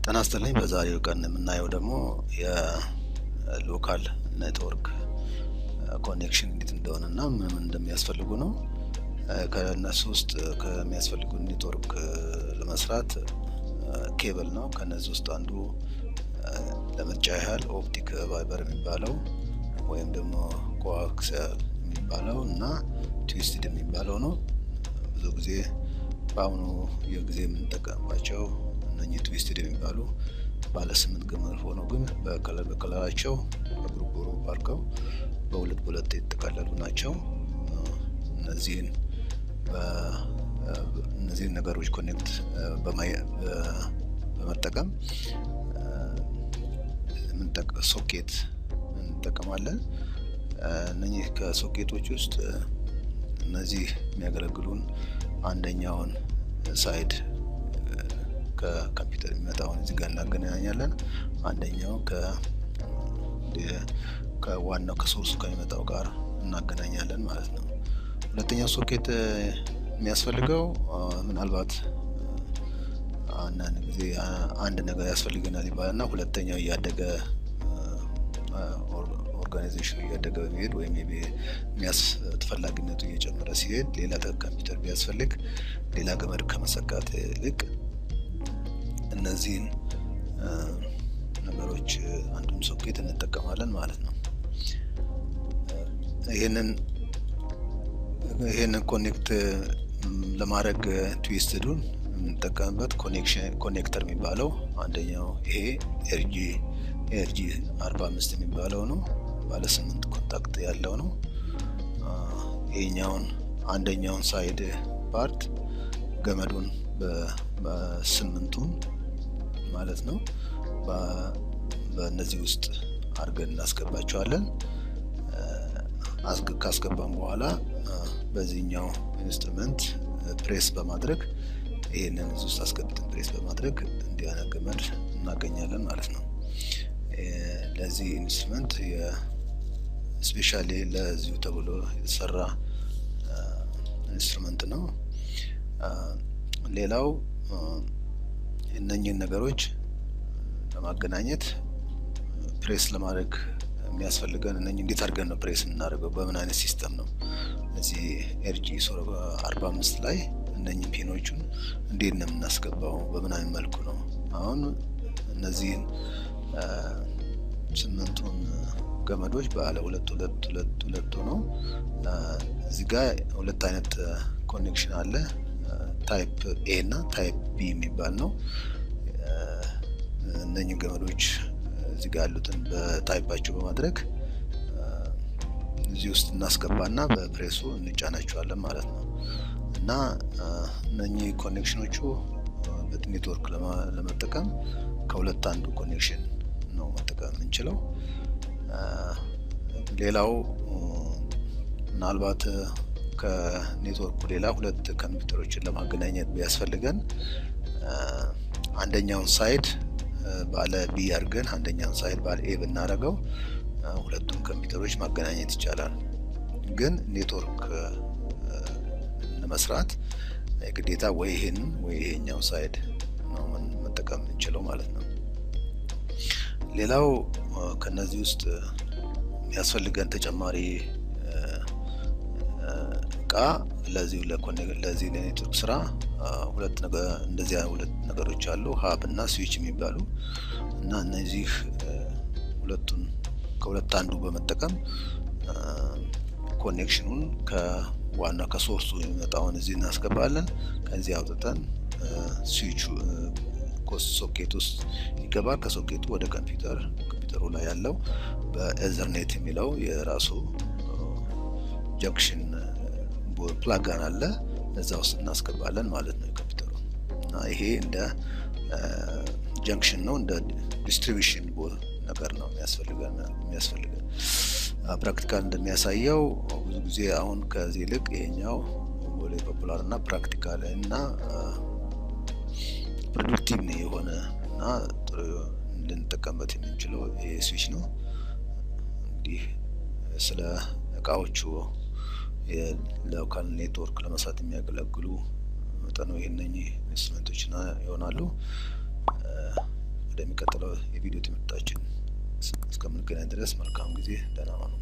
ጤና ይስጥልኝ። በዛሬው ቀን የምናየው ደግሞ የሎካል ኔትወርክ ኮኔክሽን እንዴት እንደሆነና ምን እንደሚያስፈልጉ ነው። ከነሱ ውስጥ ከሚያስፈልጉ ኔትወርክ ለመስራት ኬብል ነው። ከነዚህ ውስጥ አንዱ ለምርጫ ያህል ኦፕቲክ ፋይበር የሚባለው ወይም ደግሞ ኮአክሲያል የሚባለው እና ትዊስትድ የሚባለው ነው። ብዙ ጊዜ በአሁኑ የጊዜ የምንጠቀምባቸው እነኚህ ትዊስትድ የሚባሉ ባለ 8 ገመድ ሆነው ግን በከለራቸው በግሩፕ አድርገው በሁለት በሁለት የተጠቀለሉ ናቸው። እነዚህን ነገሮች ኮኔክት በመጠቀም ሶኬት እንጠቀማለን። እነኚህ ከሶኬቶች ውስጥ እነዚህ የሚያገለግሉን አንደኛውን ሳይድ ከኮምፒውተር የሚመጣውን እዚህ ጋር እናገናኛለን። አንደኛው ከዋናው ከሶርሱ ከሚመጣው ጋር እናገናኛለን ማለት ነው። ሁለተኛው ሶኬት የሚያስፈልገው ምናልባት አንዳንድ ጊዜ አንድ ነገር ያስፈልገናል ይባልና ሁለተኛው እያደገ ኦርጋናይዜሽኑ እያደገ በሚሄድ ወይም ተፈላጊነቱ እየጨመረ ሲሄድ ሌላ ኮምፒውተር ቢያስፈልግ ሌላ ገመድ ከመሰካት ይልቅ እነዚህን ነገሮች አንዱን ሶኬት እንጠቀማለን ማለት ነው። ይሄንን ኮኔክት ለማድረግ ትዊስትዱን የምንጠቀምበት ኮኔክተር የሚባለው አንደኛው ይሄ ኤርጂ 45 የሚባለው ነው። ባለ 8 ኮንታክት ያለው ነው። ይሄኛውን አንደኛውን ሳይድ ፓርት ገመዱን በስምንቱን ማለት ነው በእነዚህ ውስጥ አድርገን እናስገባቸዋለን። ካስገባን በኋላ በዚህኛው ኢንስትሩመንት ፕሬስ በማድረግ ይሄንን እዚህ ውስጥ አስገብተን ፕሬስ በማድረግ እንዲህ አይነት ገመድ እናገኛለን ማለት ነው። ለዚህ ኢንስትሩመንት ስፔሻሊ ለዚሁ ተብሎ የተሰራ ኢንስትሩመንት ነው። ሌላው እነኚህን ነገሮች ለማገናኘት ፕሬስ ለማድረግ የሚያስፈልገን እነኚህ እንዴት አድርገን ነው ፕሬስ የምናደርገው፣ በምን አይነት ሲስተም ነው? እዚህ ኤርጂ 45 ላይ እነኚህ ፒኖቹን እንዴት ነው የምናስገባው፣ በምን አይነት መልኩ ነው? አሁን እነዚህን 8ቱን ገመዶች ባለ ሁለት ነው። እዚህ ጋር ሁለት አይነት ኮኔክሽን አለ። ታይፕ ኤ እና ታይፕ ቢ የሚባል ነው። እነኚህ ገመዶች እዚህ ጋር ያሉትን በታይፓቸው በማድረግ እዚህ ውስጥ እናስገባና በፕሬሱ እንጫናቸዋለን ማለት ነው። እና እነኚህ ኮኔክሽኖቹ በኔትወርክ ለመጠቀም ከሁለት አንዱ ኮኔክሽን ነው መጠቀም የምንችለው። ሌላው ምናልባት ከኔትወርኩ ሌላ ሁለት ኮምፒውተሮችን ለማገናኘት ቢያስፈልገን አንደኛውን ሳይድ ባለ ቢ አድርገን አንደኛውን ሳይድ ባለ ኤ ብናደርገው ሁለቱም ኮምፒውተሮች ማገናኘት ይቻላል። ግን ኔትወርክ ለመስራት ግዴታ ወይ ይሄንን ወይ ይሄኛው ሳይድ ነው መጠቀም እንችለው ማለት ነው። ሌላው ከነዚህ ውስጥ የሚያስፈልገን ተጨማሪ እቃ ለዚህ ለኔትወርክ ስራ ሁለት ነገሮች አሉ፣ ሀብ እና ስዊች የሚባሉ እና እነዚህ ሁለቱን ከሁለት አንዱ በመጠቀም ኮኔክሽኑን ከዋና ከሶርሱ የሚመጣውን እዚህ እናስገባለን። ከዚህ አውጥተን ስዊቹ ሶኬት ውስጥ ይገባል። ከሶኬቱ ወደ ኮምፒውተሩ ላይ ያለው በኤዘርኔት የሚለው የራሱ ጃንክሽን ፕላጋን አለ፣ እዛ ውስጥ እናስገባለን ማለት ነው ኮምፒውተሩ። እና ይሄ እንደ ጃንክሽን ነው፣ እንደ ዲስትሪቢዩሽን ነገር ነው የሚያስፈልገን። ፕራክቲካል እንደሚያሳየው ብዙ ጊዜ አሁን ከዚህ ይልቅ ይሄኛው ወደ ፖፑላር እና ፕራክቲካል እና ፕሮዳክቲቭ የሆነ እና ጥሩ ልንጠቀምበት የምንችለው ይሄ ስዊች ነው። እንግዲህ ስለ ዕቃዎቹ የሎካል ኔትወርክ ለመስራት የሚያገለግሉ መጠኑ ይሄነኚህ ኢንስትሩመንቶች ይሆናሉ። እንደሚቀጥለው የቪዲዮ ትምህርታችን እስከምንገናኝ ድረስ መልካም ጊዜ፣ ደህና ሁኑ።